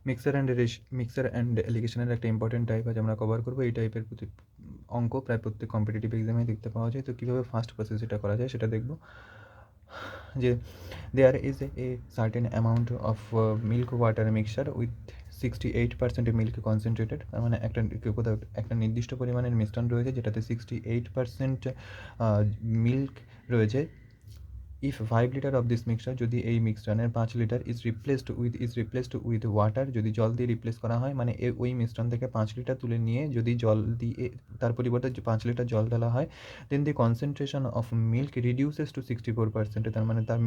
Mixer and অ্যালিগেশনের একটা important type আছে, আমরা কভার করবো। এই টাইপের অঙ্ক প্রায় প্রত্যেক কম্পিটিটিভ এক্সামে দেখতে পাওয়া যায়। তো কীভাবে ফার্স্ট প্রসেস এটা করা যায় সেটা দেখব। যে there is a certain amount of milk water mixture with 68% milk concentrated. তার মানে কোথাও একটা নির্দিষ্ট পরিমাণের মিশ্রণ রয়েছে যেটাতে 68% মিল্ক রয়েছে। If 5 litre of this mixture, যদি এই মিশ্রণের 5 litre is replaced with water, যদি জল দিয়ে রিপ্লেস করা হয়, মানে ওই মিশ্রণ থেকে 5 লিটার তুলে নিয়ে যদি জল দিয়ে তার পরিবর্তে 5 লিটার জল ঢালা হয়, then the concentration of milk reduces to 64%। তার মানে তার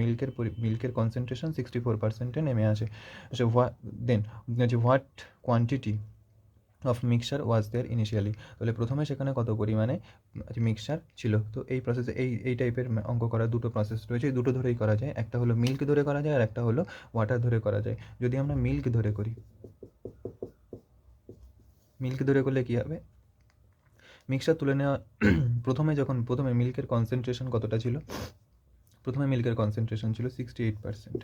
মিল্কের কনসেন্ট্রেশন 64%-এ নেমে আসে। So what quantity of mixture was there initially, তাহলে প্রথমে সেখানে কত পরিমাণে মিক্সচার ছিল। তো এই প্রসেসে এই টাইপের অঙ্ক করার দুটো প্রসেস রয়েছে, এই দুটো ধরেই করা যায়। একটা হলো মিল্ক ধরে করা যায় আর একটা হলো ওয়াটার ধরে করা যায়। যদি আমরা মিল্ক ধরে করি, মিল্ক ধরে করলে কী হবে, মিক্সচার তুলে নেওয়া প্রথমে মিল্কের কনসেন্ট্রেশন কতটা ছিল, প্রথমে মিল্কের কনসেন্ট্রেশন ছিল 68%।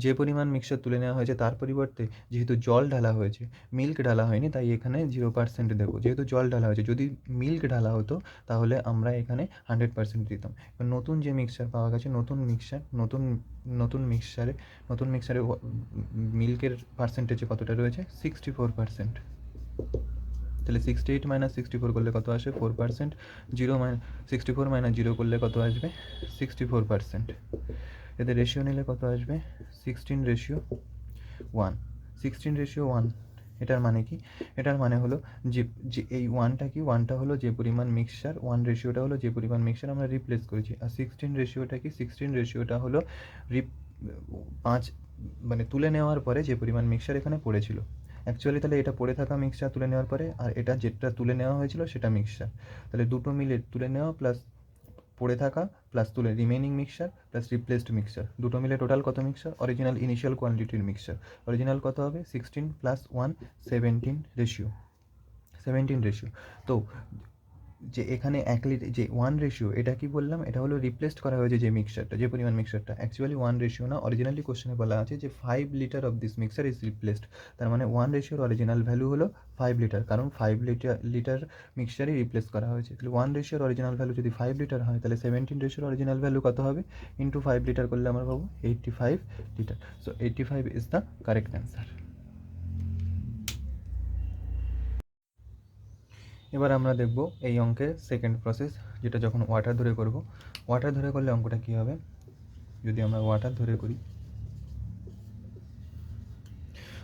যে পরিমাণ মিক্সচার তুলে নেওয়া হয়েছে তার পরিবর্তে যেহেতু জল ঢালা হয়েছে, মিল্ক ঢালা হয়নি, তাই এখানে 0% দেবো। যেহেতু জল ঢালা হয়েছে, যদি মিল্ক ঢালা হতো তাহলে আমরা এখানে 100% দিতাম। এবার নতুন যে মিক্সচার পাওয়া গেছে, নতুন মিক্সচারে মিল্কের পার্সেন্টেজে কতটা রয়েছে, 64%। তাহলে 68 - 64 করলে কত আসে, 4%। 64 - 0 করলে কত আসবে, 64%। এদের রেশিও নিলে কত আসবে, 16:1। 16:1 এটার মানে কি, এটার মানে হলো যে যে এই ওয়ানটা হলো যে পরিমাণ মিক্সচার, 1 রেশিওটা হলো যে পরিমাণ মিক্সচার আমরা রিপ্লেস করেছি। আর 16 রেশিওটা কি, 16 রেশিওটা হলো 5 মানে তুলে নেওয়ার পরে যে পরিমাণ মিক্সচার এখানে পড়েছিল। অ্যাকচুয়ালি তাহলে এটা পড়ে থাকা মিক্সচার তুলে নেওয়ার পরে, আর এটা যেটা তুলে নেওয়া হয়েছিল সেটা মিক্সচার। তাহলে দুটো মিলে তুলে নেওয়া প্লাস পড়ে থাকা প্লাস তুলে remaining mixture plus replaced mixture, দুটো মিলে টোটাল কত মিক্সচার, অরিজিনাল ইনিশিয়াল কোয়ান্টিটির মিক্সচার। অরিজিনাল কত হবে, 16 + 1 17 রেশিও। তো যে এখানে 1 লিটার যে 1 রেশিও, এটা কি বললাম, এটা হলো রিপ্লেসড করা হয়েছে যে মিক্সচারটা, যে পরিমাণ মিক্সচারটা। অ্যাকচুয়ালি 1 রেশিও না, অরিজিনালি কোশ্চেনে বলা আছে যে 5 litre of this mixture is replaced. তার মানে 1 রেশিওর অরিজিনাল ভ্যালু হলো 5 লিটার, কারণ 5 লিটার মিক্সচারই রিপ্লেস করা হয়েছে। তাহলে 1 রেশিওর অরিজিনাল ভ্যালু যদি 5 লিটার হয়, তাহলে 17 রেশিওর অরিজিনাল ভ্যালু কত হবে, ইন্টু 5 লিটার করলে আমরা পাবো 85 litre. So 85 is the correct answer. এবার আমরা দেখব এই অঙ্কের সেকেন্ড প্রসেস, যেটা যখন ওয়াটার ধরে করব। ওয়াটার ধরে করলে অঙ্কটা কী হবে, যদি আমরা ওয়াটার ধরে করি,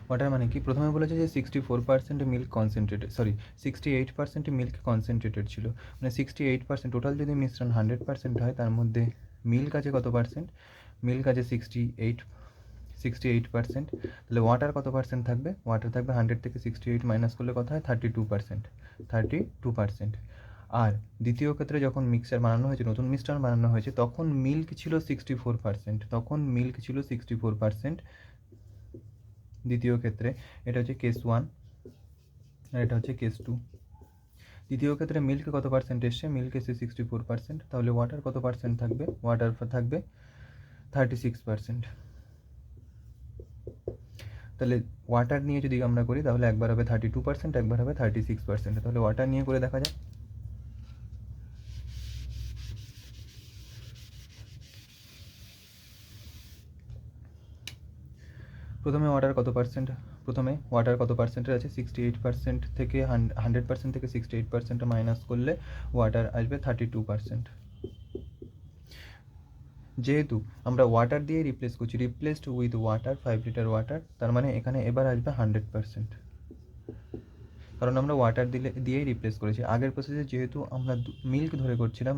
ওয়াটার মানে কি, প্রথমে বলেছে যে 64% মিল্ক কনসেন্ট্রেটেড, 68% মিল্ক কনসেন্ট্রেটেড ছিল। মানে 68%, টোটাল যদি মিশ্রণ 100% হয়, তার মধ্যে মিল্ক আছে কত পার্সেন্ট, মিল্ক আছে 68%। তাহলে ওয়াটার কত পার্সেন্ট থাকবে, ওয়াটার থাকবে 100 থেকে 68 মাইনাস করলে কত হয়, 32%। আর দ্বিতীয় ক্ষেত্রে যখন মিক্সচার বানানো হয়েছে, নতুন মিশ্রণ বানানো হয়েছে, তখন মিল্ক ছিল 64%। দ্বিতীয় ক্ষেত্রে এটা হচ্ছে কেস 1 আর এটা হচ্ছে কেস 2। দ্বিতীয় ক্ষেত্রে মিল্ক কত পার্সেন্ট এসছে, মিল্ক এসে 64%। তাহলে ওয়াটার কত পার্সেন্ট থাকবে, ওয়াটার থাকবে 36%। তাহলে ওয়াটার নিয়ে যদি আমরা করি, তাহলে একবার হবে 32%, একবার হবে 36%। তাহলে ওয়াটার নিয়ে করে দেখা যায়। প্রথমে ওয়াটার কত পার্সেন্টের আছে, 68% থেকে 100% থেকে 68% মাইনাস করলে ওয়াটার আসবে 32%। যেহেতু আমরা ওয়াটার দিয়ে রিপ্লেস করছি, replaced with water, 5 litre water, তার মানে এখানে এবার আসবে 100%, কারণ আমরা ওয়াটার দিয়েই রিপ্লেস করেছি। আগের প্রসেসে যেহেতু আমরা মিল্ক ধরে করছিলাম,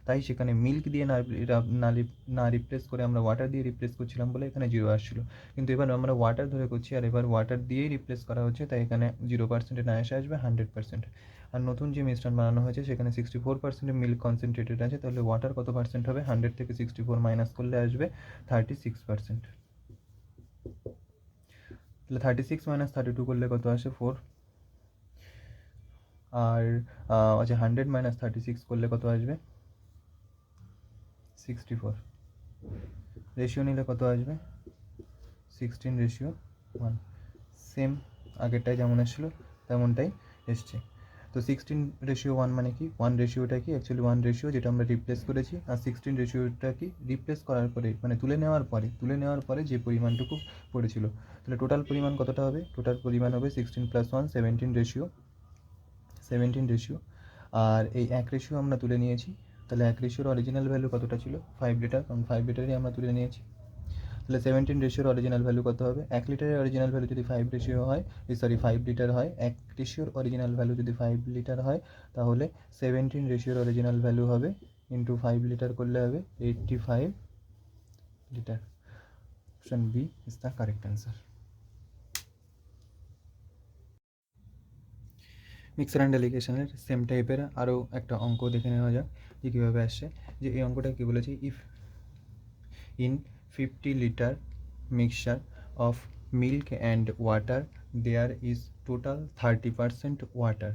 তাই সেখানে মিল্ক দিয়ে না রিপ্লেস করে আমরা ওয়াটার দিয়ে রিপ্লেস করছিলাম বলে এখানে 0 আসছিলো। কিন্তু এবার আমরা ওয়াটার ধরে করছি আর এবার ওয়াটার দিয়েই রিপ্লেস করা হচ্ছে, তাই এখানে 0% না এসে আসবে 100%। আর নতুন যে মিশ্রণ বানানো হয়েছে সেখানে 64% মিল্ক কনসেন্ট্রেটেড আছে, তাহলে ওয়াটার কত পার্সেন্ট হবে, 100 থেকে 64 মাইনাস করলে আসবে 36%। তাহলে 36 - 32 করলে কত আসে, 4। আর আচ্ছা 100 - 36 করলে কত আসবে, 64। রেশিও নিলে কত আসবে, 16:1। সেম আগেরটায় যেমন এসেছিলো তেমনটাই এসছে। তো 16:1 মানে কি, 1 রেশিওটা কি, অ্যাকচুয়ালি 1 রেশিও যেটা আমরা রিপ্লেস করেছি, আর 16 রেশিওটা কি রিপ্লেস করার পরে মানে তুলে নেওয়ার পরে যে পরিমাণটুকু পড়েছিল, তাহলে টোটাল পরিমাণ কতটা হবে, টোটাল পরিমাণ হবে 16 + 1 17 রেশিও। আর এই 1 রেশিও আমরা তুলে নিয়েছি, তাহলে 1 রেশিওর অরিজিনাল ভ্যালু কতটা ছিল 5 লিটার, কারণ 5 লিটারই আমরা তুলে নিয়েছি। তাহলে 17 রেশিওর অরিজিনাল ভ্যালু কত হবে, 1 লিটারের অরিজিনাল ভ্যালু যদি 5 রেশিও হয়, 5 লিটার হয়, 1 রেশিওর অরিজিনাল ভ্যালু যদি 5 লিটার হয়, তাহলে 17 রেশিওর অরিজিনাল ভ্যালু হবে ইন্টু 5 লিটার করলে হবে 85 litre. Option B is the correct answer. Mixture and অ্যালিগেশনের সেম টাইপের আরও একটা অঙ্ক দেখে নেওয়া যাক যে কীভাবে আসছে। যে এই অঙ্কটা কী বলেছে, if in 50 litre mixture of milk and water there is total 30% water.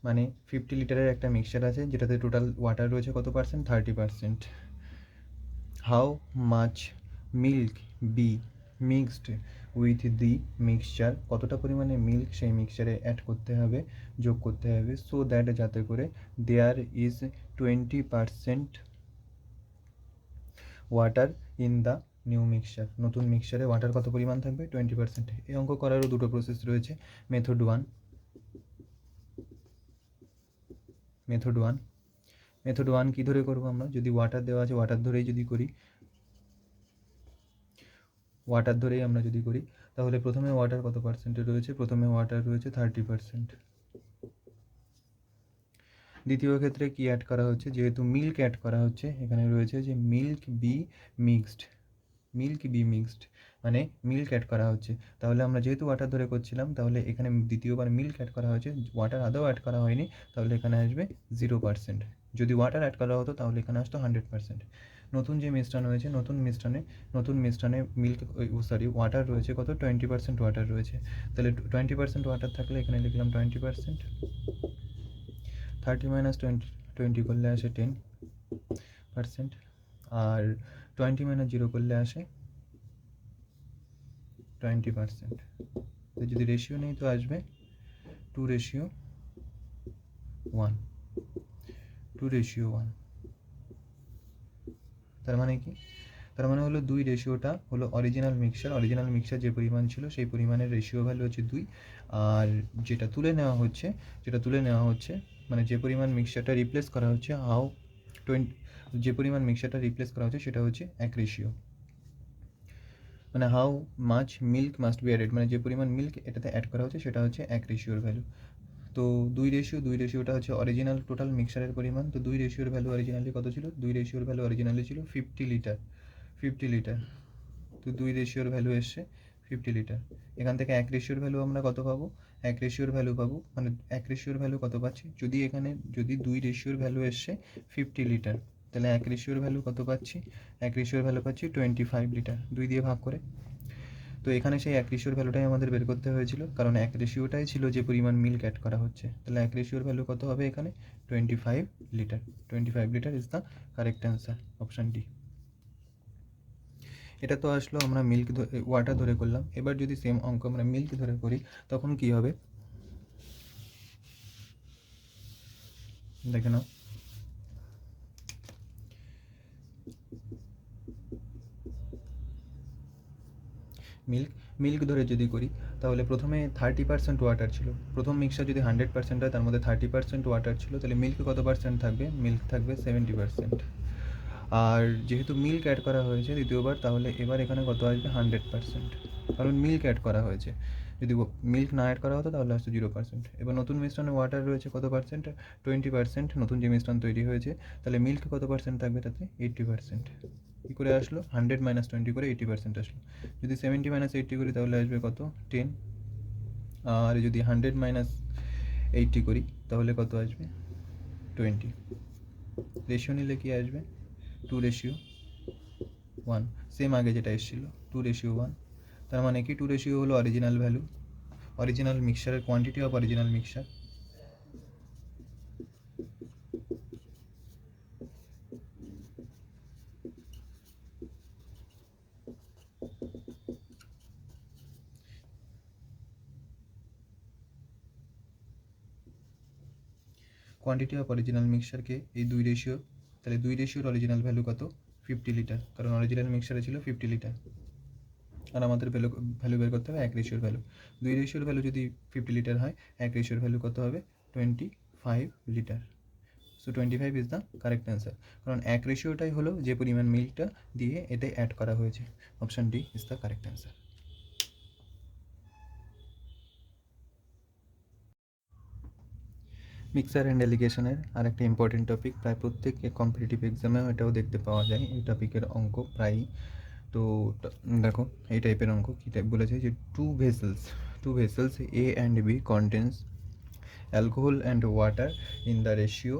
মানে 50 লিটারের একটা মিক্সচার আছে যেটাতে টোটাল ওয়াটার রয়েছে কত percent, 30%। How much milk be mixed with the mixture, কতটা পরিমাণে মিল্ক সেই মিক্সচারে অ্যাড করতে হবে, যোগ করতে হবে, সো দ্যাট যাতে করে there is 20% water in the new mixture, নতুন মিক্সচারে ওয়াটার কত পরিমাণ থাকবে 20%। এই অঙ্ক করারও দুটো প্রসেস রয়েছে। মেথড ওয়ান কী ধরে করবো আমরা, যদি ওয়াটার দেওয়া আছে ওয়াটার ধরেই আমরা যদি করি, তাহলে প্রথমে ওয়াটার কত পার্সেন্টে রয়েছে, প্রথমে ওয়াটার রয়েছে 30%। দ্বিতীয় ক্ষেত্রে কি অ্যাড করা হচ্ছে, যেহেতু মিল্ক অ্যাড করা হচ্ছে, এখানে রয়েছে যে মিল্ক বি মিক্সড মানে মিল্ক অ্যাড করা হচ্ছে। তাহলে আমরা যেহেতু ওয়াটার ধরে করছিলাম, তাহলে এখানে দ্বিতীয়বার মিল্ক অ্যাড করা হয়েছে, ওয়াটার আদৌ অ্যাড করা হয়নি, তাহলে এখানে আসবে 0%। যদি ওয়াটার অ্যাড করা হতো তাহলে এখানে আসতো 100%। নতুন যে মিশ্রণ হয়েছে, নতুন মিশ্রণে মিল্ক ওয়াটার রয়েছে কত, 20% ওয়াটার রয়েছে। তাহলে 20% ওয়াটার থাকলে এখানে লিখলাম 20%, 30 - 20 করলে আসে 10%, আর 20 - 0 করলে আসে 20%। তো যদি রেশিও নেই তো আসবে 2:1। তার মানে কি, তার মানে হলো 2 রেশিওটা হলো অরিজিনাল মিক্সচার যে পরিমাণ ছিল সেই পরিমাণের রেশিও ভ্যালু হচ্ছে 2, আর যেটা তুলে নেওয়া হচ্ছে মানে যে পরিমাণ মিক্সচারটা রিপ্লেস করা হচ্ছে সেটা হচ্ছে 1 রেশিও। মানে how much milk must be added, মানে যে পরিমাণ মিল্ক এটাতে অ্যাড করা হচ্ছে সেটা হচ্ছে 1 রেশিওর ভ্যালু। তো 2 রেশিওটা হচ্ছে অরিজিনাল টোটাল মিক্সচারের পরিমাণ। তো 2 রেশিওর ভ্যালু অরিজিনালি কত ছিল, 2 রেশিওর ভ্যালু অরিজিনালি ছিল 50 লিটার। তো 2 রেশিওর ভ্যালু এসছে 50 লিটার। এখান থেকে 1 রেশিওর ভ্যালু আমরা কত পাবো, 1 রেশিওর ভ্যালু পাবো, মানে 1 রেশিওর ভ্যালু কত পাচ্ছি, যদি 2 রেশিওর ভ্যালু এসছে 50 লিটার, তাহলে 1 রেশিওর ভ্যালু কত পাচ্ছি, 1 রেশিওর ভ্যালু পাচ্ছি 25 লিটার, 2 দিয়ে ভাগ করে। তো এখানে সেই 1 রেশিওর ভ্যালুটাই আমাদের বের করতে হয়েছিল, কারণ 1 রেশিওটাই ছিল যে পরিমাণ মিল্ক অ্যাড করা হচ্ছে। তাহলে 1 রেশিওর ভ্যালু কত হবে এখানে, 25 litre. 25 litre is the correct answer, option D. এটা তো আসলো আমরা ওয়াটার ধরে করলাম। এবার যদি সেম অঙ্ক আমরা মিল্ক ধরে করি তখন কি হবে দেখে নাও। মিল্ক ধরে যদি করি তাহলে প্রথমে 30% ওয়াটার ছিল, প্রথম মিক্সচার যদি 100% হয় তার মধ্যে 30% ওয়াটার ছিল, তাহলে মিল্ক কত পার্সেন্ট থাকবে, মিল্ক থাকবে 70%। আর যেহেতু মিল্ক অ্যাড করা হয়েছে দ্বিতীয়বার, তাহলে এবার এখানে কত আসবে 100%, কারণ মিল্ক অ্যাড করা হয়েছে। যদি মিল্ক না অ্যাড করা হতো তাহলে আসতো 0%। এবার নতুন মিশ্রণে ওয়াটার রয়েছে কত পার্সেন্ট, 20%, নতুন যে মিশ্রণ তৈরি হয়েছে, তাহলে মিল্ক কত পার্সেন্ট থাকবে তাতে 80%। কী করে আসলো, 100 - 20 করে 80% আসলো। যদি 70 - 80 করি তাহলে আসবে কত, 10। আর যদি 100 - 80 করি তাহলে কত আসবে, 20। রেশিও নিলে কি আসবে, 2:1, সেম আগে যেটা এসেছিল 2:1। তার মানে কি 2 হলো অরিজিনাল মিক্সচারের quantity of original mixture. Quantity of original মিক্সচারকে এই 2 রেশিও, তাহলে 2 রেশিওর অরিজিনাল ভ্যালু কত? 50 লিটার, কারণ অরিজিনাল মিক্সচারে ছিল 50 লিটার। আর আমাদের ভ্যালু বের করতে হবে 1 রেশিওর ভ্যালু। 2 রেশিওর ভ্যালু যদি 50 লিটার হয়, 1 রেশিওর ভ্যালু কত হবে? 25 litre. So 25 is the correct answer, কারণ 1 রেশিওটাই হলো যে পরিমাণ মিল্কটা দিয়ে এতে অ্যাড করা হয়েছে। Option D is the correct answer. Mixture and এলিগেশনের আর একটা ইম্পর্টেন্ট টপিক, প্রায় প্রত্যেক কম্পিটিটিভ এক্সামেও এটাও দেখতে পাওয়া যায়। এই টপিকের অঙ্ক প্রায়ই, তো দেখো এই টাইপের অঙ্ক কী টাইপ বলেছে যে two vessels A and B contains alcohol and water in the ratio,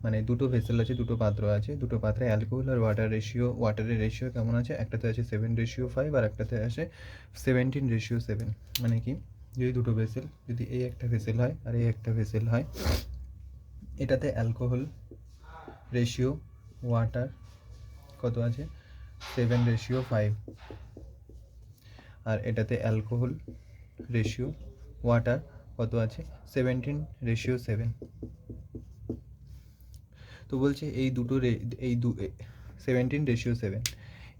মানে দুটো ভেসেল আছে, দুটো পাত্র আছে, দুটো পাত্রে অ্যালকোহল আর ওয়াটারের রেশিও কেমন আছে? একটাতে আছে 7:5 আর একটাতে আছে 17:7। মানে কি, যদি দুটো ভেসেল, যদি এই একটা ভেসেল হয় আর এই একটা ভেসেল হয়, এটাতে অ্যালকোহল রেশিও ওয়াটার কত আছে? 7:5, আর এটাতে অ্যালকোহল রেশিও ওয়াটার কত আছে? 17:7। তো বলছে এই দুটো 17:7।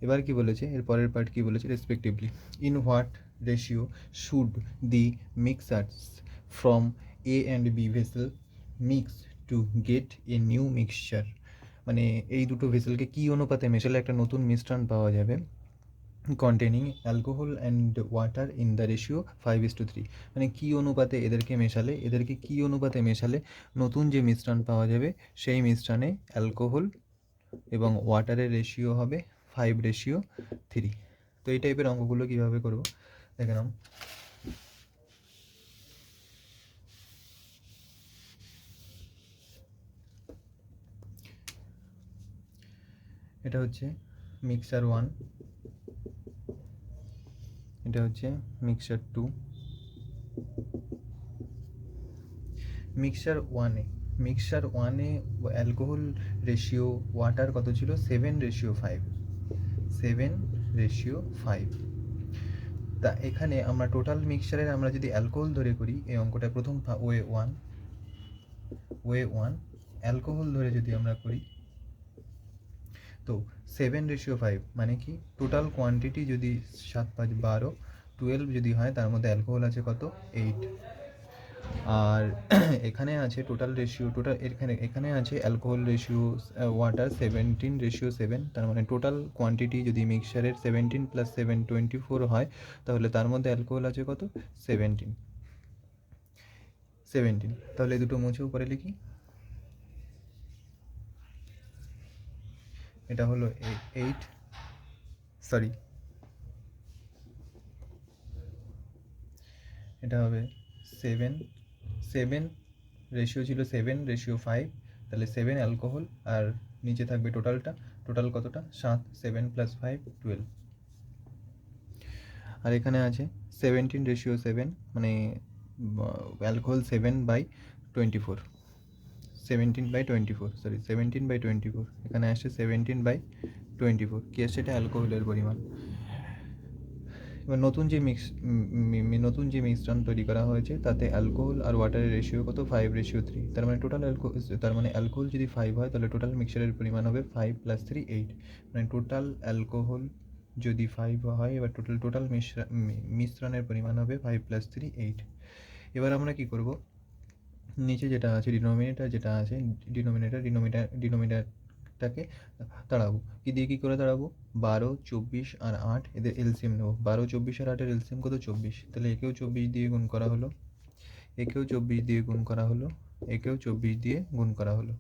এবার কি বলেছে, এর পরের পার্ট কি বলেছে? Respectively in what ratio should the mixtures from A and B vessel mix to get a new mixture, মানে এই দুটো ভেসেলকে কী অনুপাতে মেশালে একটা নতুন মিশ্রণ পাওয়া যাবে, containing alcohol and water in the ratio 5:3। মানে কী অনুপাতে এদেরকে কী অনুপাতে মেশালে নতুন যে মিশ্রণ পাওয়া যাবে সেই মিশ্রণে অ্যালকোহল এবং ওয়াটারের রেশিও হবে 5:3। তো এই টাইপের অঙ্কগুলো কীভাবে করব দেখে নাও। এটা হচ্ছে মিক্সার 1, এটা হচ্ছে মিক্সার 2। মিক্সার ওয়ানে অ্যালকোহল রেশিও ওয়াটার কত ছিল? 7:5। 7:5। তা এখানে আমরা টোটাল মিক্সচারের আমরা যদি অ্যালকোহল ধরে করি, এই অঙ্কটা প্রথম ওয়ে ওয়ান অ্যালকোহল ধরে যদি আমরা করি, তো 7:5 মানে কি, টোটাল কোয়ান্টিটি যদি 7 5 12 12 যদি হয়, তার মধ্যে অ্যালকোহল আছে কত? 8। আর এখানে আছে টোটাল রেশিও, এখানে আছে অ্যালকোহল রেশিও ওয়াটার 17:7, তার মানে টোটাল কোয়ান্টিটি যদি মিক্সচারের 17 + 7 24 হয়, তাহলে তার মধ্যে অ্যালকোহল আছে কত? 17। তাহলে এই দুটো মুছে উপরে লিখি, এটা হলো 8, সরি এটা হবে 7 রেশিও ছিল 7:5, তাহলে 7 অ্যালকোহল আর নিচে থাকবে টোটাল কতটা? 7, 7 + 5 12। আর এখানে আছে 17:7, মানে অ্যালকোহল 7/24, 17/24, সরি 17/24, এখানে আসছে 17/24, কি আসছে? এটা অ্যালকোহলের পরিমাণ। এবার নতুন যে মিশ্রণ তৈরি করা হয়েছে তাতে অ্যালকোহল আর ওয়াটারের রেশিও কত? 5:3। তার মানে অ্যালকোহল যদি 5 হয়, তাহলে টোটাল মিক্সচারের পরিমাণ হবে 5 + 3 8, মানে টোটাল অ্যালকোহল যদি 5 হয়, এবার টোটাল মিশ্রণের পরিমাণ হবে 5 + 3 8। এবার আমরা কি করব, নিচে যেটা আছে ডিনোমিনেটরটাকে তাড়াবো। কি দিয়ে কী করে তাড়াবো? 12, 24 আর 8 এদের এলসিএম নেব। 12, 24 আর 8-এর এলসিএম কত? 24। তাহলে একেও 24 দিয়ে গুণ করা হলো, একেও 24 দিয়ে গুণ করা হলো, একেও 24 দিয়ে গুণ করা হলো।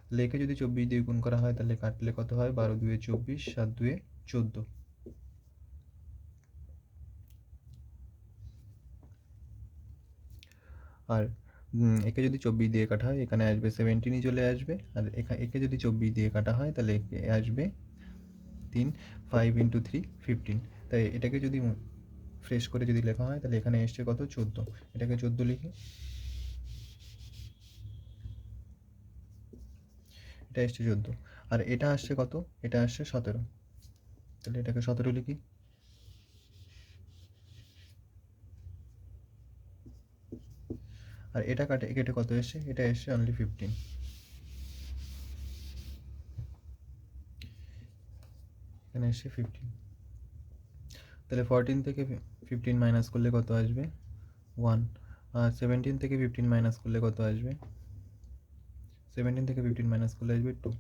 তাহলে একে যদি 24 দিয়ে গুণ করা হয়, তাহলে কাটলে কত হয়? 12 2 24, 7 2 14। আর একে যদি 24 দিয়ে কাটা হয়, এখানে আসবে 17ই চলে আসবে। আর একে যদি 24 দিয়ে কাটা হয়, তাহলে একে আসবে 3, 5 × 3 15। তাই এটাকে যদি ফ্রেশ করে যদি লেখা হয়, তাহলে এখানে এসছে কত? 14। এটাকে 14 লিখি, এটা এসছে 14। আর এটা আসছে কত? এটা আসছে 17, তাহলে এটাকে 17 লিখি। আর এটা কেটে কত এসছে, এটা এসছে অনলি 15, এখানে এসছে 15। তাহলে 14 থেকে 15 মাইনাস করলে কত আসবে 1, আর 17 থেকে 15 মাইনাস করলে কত আসবে, 17 থেকে 15 মাইনাস করলে আসবে 2।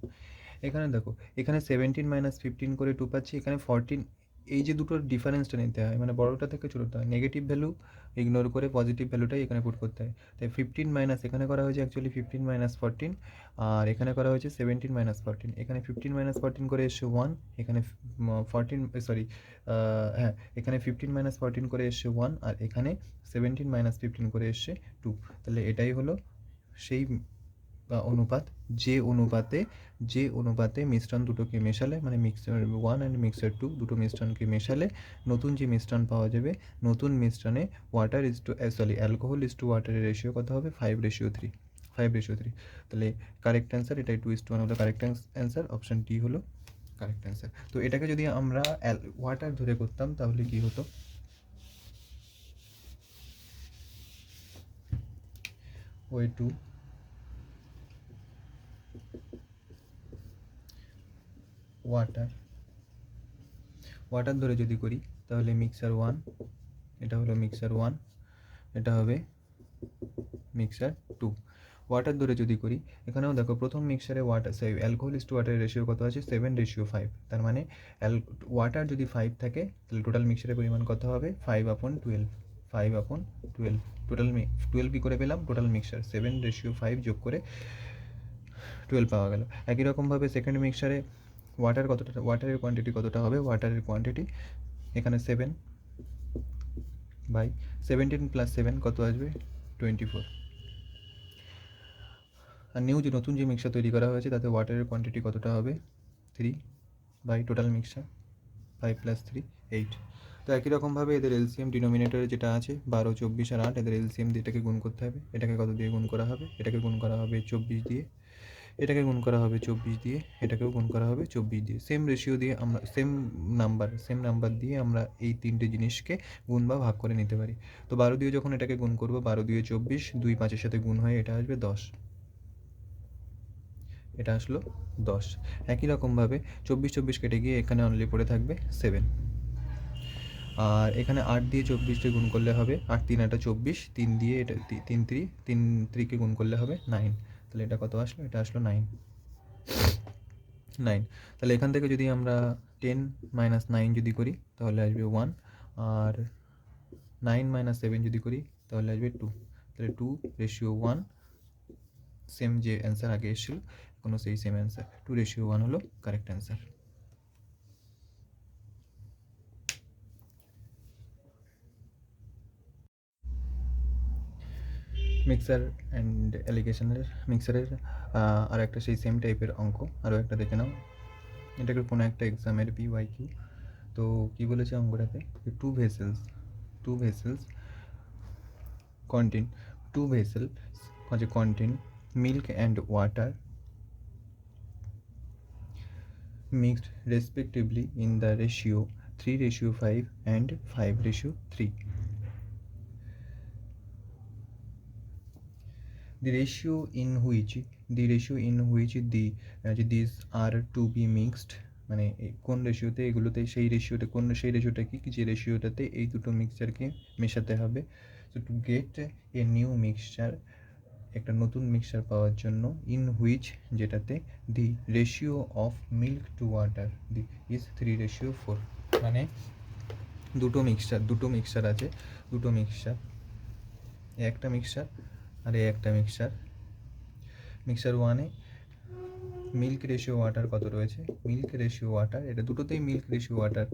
এখানে দেখো, এখানে 17 মাইনাস 15 করে 2 পাচ্ছি, এখানে 14। এই যে দুটোর ডিফারেন্সটা নিতে হয়, মানে বড়টা থেকে ছোটোটা, নেগেটিভ ভ্যালু ইগনোর করে পজিটিভ ভ্যালুটাই এখানে পুট করতে হয়। তাই 15 মাইনাস এখানে করা হয়েছে অ্যাকচুয়ালি 15 মাইনাস 14, আর এখানে করা হয়েছে 17 মাইনাস 14। এখানে 15 মাইনাস 14 করে এসছে 1, এখানে 14 সরি হ্যাঁ, এখানে 15 মাইনাস 14 করে এসছে 1, আর এখানে 17 মাইনাস 15 করে এসছে 2। তাহলে এটাই হলো সেই অনুপাত যে অনুপাতে মিশ্রণ দুটোকে মেশালে, মানে মিক্সার 1 অ্যান্ড মিক্সার 2 দুটো মিশ্রণকে মেশালে নতুন যে মিশ্রণ পাওয়া যাবে, নতুন মিশ্রণে water is to alcohol is to ওয়াটারের রেশিও কত হবে 5:3, 5:3। তাহলে কারেক্ট অ্যান্সার এটাই 2:1 হলো কারেক্ট অ্যান্সার, অপশান ডি হলো কারেক্ট অ্যান্সার। তো এটাকে যদি আমরা ওয়াটার ধরে করতাম তাহলে কি হতো, ওয়ে টু ওয়াটার ধরে যদি করি তাহলে মিক্সার 1, এটা হলো মিক্সার 1, এটা হবে মিক্সার 2। ওয়াটার ধরে যদি করি, এখানেও দেখো প্রথম মিক্সারে অ্যালকোহল ইস টু ওয়াটারের রেশিও কত আছে 7:5। তার মানে ওয়াটার যদি 5 থাকে তাহলে টোটাল মিক্সারের পরিমাণ কত হবে 5/12, 5/12। টোটাল 12 কী করে পেলাম, টোটাল মিক্সার 7:5 যোগ করে 12 পাওয়া গেল। একই রকমভাবে সেকেন্ড মিক্সারে ওয়াটারের কোয়ান্টিটি কতটা হবে, ওয়াটারের কোয়ান্টিটি এখানে 7/17 প্লাস 7 কত আসবে 24। আর নতুন যে মিক্সার তৈরি করা হয়েছে তাতে ওয়াটারের কোয়ান্টিটি কতটা হবে 3 টোটাল মিক্সার 5 + 3 8। তো একই রকমভাবে এদের এলসিএম ডিনোমিনেটরে যেটা আছে 12, 24 আর 8, এদের এলসিএম দিয়ে এটাকে গুণ করতে হবে। এটাকে কত দিয়ে গুণ করা হবে, এটাকে গুণ করা হবে 24 দিয়ে, এটাকে গুণ করা হবে 24 দিয়ে, এটাকেও গুণ করা হবে 24 দিয়ে। সেম রেশিও দিয়ে আমরা সেম নাম্বার দিয়ে আমরা এই তিনটে জিনিসকে গুণ বা ভাগ করে নিতে পারি। তো 12 দিয়ে যখন এটাকে গুণ করবো, 12 দিয়ে 24, 2 5-এর সাথে গুণ হয়ে এটা আসবে 10, এটা আসলো 10। একই রকমভাবে 24 কেটে গিয়ে এখানে অনলি পড়ে থাকবে 7, আর এখানে 8 দিয়ে 24কে গুণ করলে হবে 8 3 এটা 24, 3 দিয়ে এটা 3 3কে গুণ করলে হবে 9। তাহলে এটা কত আসলো, এটা আসলো 9। তাহলে এখান থেকে যদি আমরা 10 - 9 যদি করি তাহলে আসবে 1, আর 9 - 7 যদি করি তাহলে আসবে 2। তাহলে 2:1, সেম যে অ্যান্সার আগে এসেছিলো এখনও সেই সেম অ্যান্সার, 2:1 হলো কারেক্ট অ্যান্সার। মিক্সার অ্যান্ড মিক্সারের আর একটা সেই সেম টাইপের অঙ্ক আরও একটা দেখে নাও। এটাকে কোনো একটা এক্সামের PYQ। তো কী বলেছে অঙ্কটাতে, two vessels contain two vessels contain milk and water mixed respectively in the ratio 3:5 and 5:3. The ratio in which these are to be mixed, মানে কোন রেশিওতে এগুলোতে, সেই রেশিওটা কি, যে রেশিওটাতে এই দুটো মিক্সচারকে মেশাতে হবে। So to get a new mixture, একটা নতুন মিক্সচার পাওয়ার জন্য, ইন হুইচ যেটাতে the ratio of milk to water is 3:4। মানে দুটো মিক্সচার আছে, একটা মিক্সচার আর একটা মিক্সচার 1-এ মিল্ক রেশিও ওয়াটার কত রয়েছে, এটা দুটোতেই মিল্ক রেশিও ওয়াটার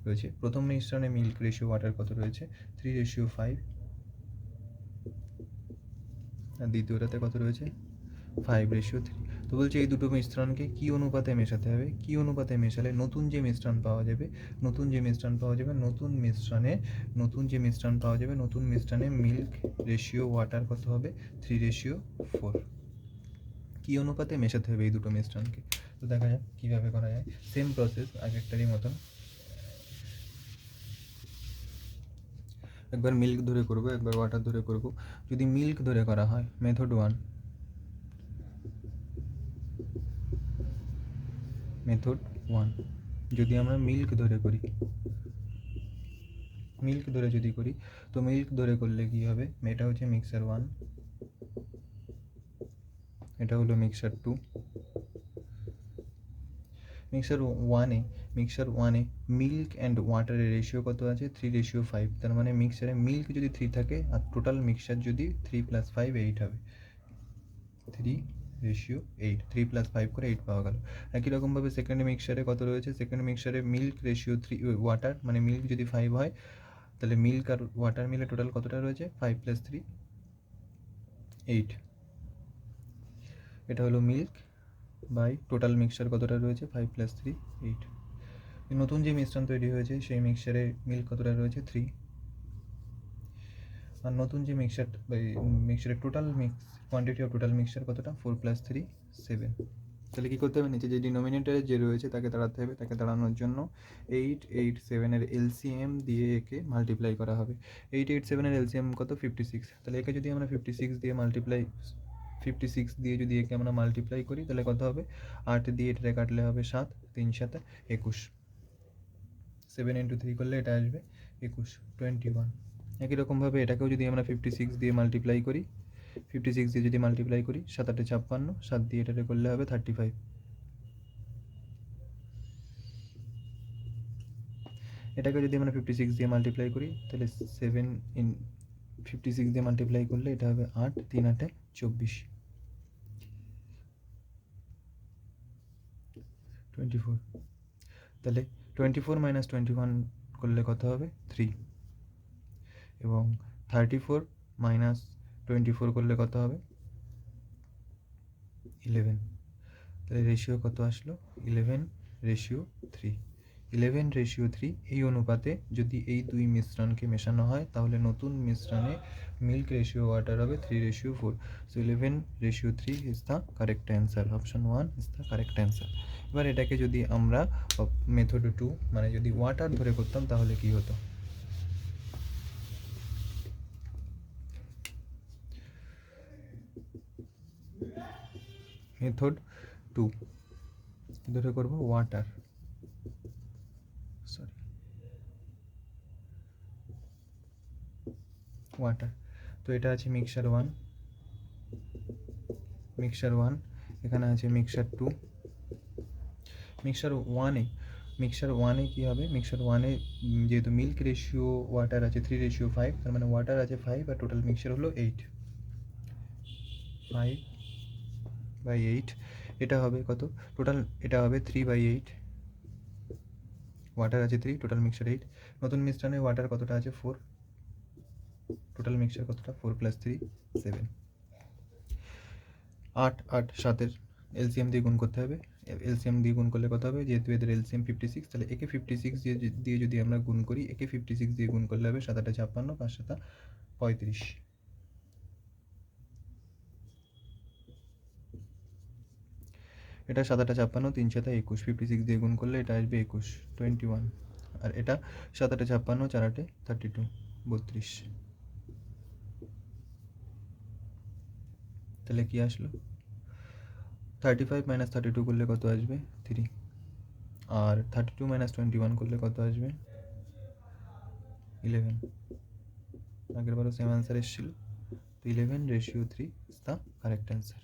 রয়েছে। প্রথম মিশ্রণে মিল্ক রেশিও ওয়াটার কত রয়েছে 3:5, আর দ্বিতীয়টাতে কত রয়েছে 5:3। তো বলছে এই দুটো মিশ্রণকে কী অনুপাতে মেশাতে হবে, কী অনুপাতে মেশালে নতুন যে মিশ্রণ পাওয়া যাবে, নতুন মিশ্রণে মিল্ক রেশিও ওয়াটার কত হবে 3:4। কী অনুপাতে মেশাতে হবে এই দুটো মিশ্রণকে। তো দেখা যাক কীভাবে করা যায়। সেম প্রসেস আগেরটারই মতন। একবার মিল্ক ধরে করব, একবার ওয়াটার ধরে করব। যদি মিল্ক ধরে করা হয়, মেথড 1, মেথড 1 যদি আমরা মিল্ক ধরে করি, মিল্ক ধরে যদি করি, তো মিল্ক ধরে করলে কি হবে, এটা হচ্ছে মিক্সার 1, এটা হলো মিক্সার 2। মিক্সার ওয়ানে মিল্ক অ্যান্ড ওয়াটারের রেশিও কত আছে, 3:5। তার মানে মিক্সারে মিল্ক যদি 3 থাকে আর টোটাল মিক্সার যদি 3 + 5 8 হবে, 3:8, 3 + 5 করে 8 পাওয়া গেল। একই রকমভাবে সেকেন্ড মিক্সারে কত রয়েছে, সেকেন্ড মিক্সারে মিল্ক রেশিও 3, ওয়াটার মানে মিল্ক যদি 5 হয়, তাহলে মিল্ক আর ওয়াটার মিলে টোটাল কতটা রয়েছে, 5 + 3 8। এটা হলো মিল্ক বাই টোটাল মিক্সচার কতটা রয়েছে, 5 + 3 8। নতুন যে মিশ্রণ তৈরি হয়েছে সেই মিক্সচারে মিল্ক কতটা রয়েছে, 3। আর নতুন যে মিক্সচারের total quantity of total mixture কতটা, 4 + 3 7। তাহলে কী করতে হবে, নিচে যে ডিনোমিনেটরে যে রয়েছে তাকে দাঁড়াতে হবে, তাকে দাঁড়ানোর জন্য 8 8 7-এর এলসিএম দিয়ে একে মাল্টিপ্লাই করা হবে। 8 8 7-এর এলসিএম কত, 56। তাহলে একে যদি আমরা 56 দিয়ে যদি একে আমরা মাল্টিপ্লাই করি, তাহলে কত হবে, 8 দিয়ে এটাতে কাটলে হবে 7, 3 7 21, 7 × 3 করলে এটা আসবে 21, 21। একই রকমভাবে এটাকেও যদি আমরা 56 দিয়ে মাল্টিপ্লাই করি, 56 দিয়ে যদি মাল্টিপ্লাই করি, 7 8 56, 7 দিয়ে এটাতে করলে হবে 35। এটাকে যদি আমরা 56 দিয়ে মাল্টিপ্লাই করি, তাহলে 56 দিয়ে মাল্টিপ্লাই করলে এটা হবে 8, 3 8 24, 24। তাহলে 24 - 21 করলে কত হবে, 3। এবং 34 - 24 করলে কত হবে, 11। তাহলে রেশিও কত আসলো, 11:3। 11:3 এই অনুপাতে যদি এই দুই মিশ্রণকে মেশানো হয়, তাহলে নতুন মিশ্রণে মিল্ক রেশিও ওয়াটার হবে 3:4। So 11:3 is the correct answer. Option 1 is the correct answer. এবার এটাকে যদি আমরা মেথড 2 মানে যদি ওয়াটার ধরে করতাম, তাহলে কি হতো, মেথড 2 ধরে করব ওয়াটার, তো এটা আছে মিক্সার 1, এখানে আছে মিক্সার 2। মিক্সার ওয়ানে কী হবে, মিক্সার ওয়ানে যেহেতু মিল্ক রেশিও ওয়াটার আছে 3:5, তার মানে ওয়াটার আছে 5 আর টোটাল মিক্সচার হলো 8, 5/8। এটা হবে কত, টোটাল এটা হবে 3/8, ওয়াটার আছে 3, টোটাল মিক্সচার 8। নতুন মিশ্রণে ওয়াটার কতটা আছে, 4, টোটাল মিক্সচার কতটা, 4 + 3 7। 8 8 7-এর এলসিএম দিয়ে গুণ করতে হবে। এলসিএম দিয়ে গুণ করলে কত হবে, যেহেতু এদের এলসিএম 56, তাহলে একে 56 দিয়ে যদি আমরা গুণ করি, একে 56 দিয়ে গুণ করলে হবে 7 8 56, 5 7 35। এটা 7 8 56, 3 7 21, 56 দিয়ে গুণ করলে এটা আসবে 21, 21। আর এটা 7 8 56, 4 8 32, 32। তাহলে কি আসলো, 35 - 32 করলে কত আসবে, 3। আর 32 - 21 করলে কত আসবে, 11। আগের বারও সেম অ্যান্সার এসেছিল, তো 11:3 ইজ দ্য কারেক্ট অ্যান্সার।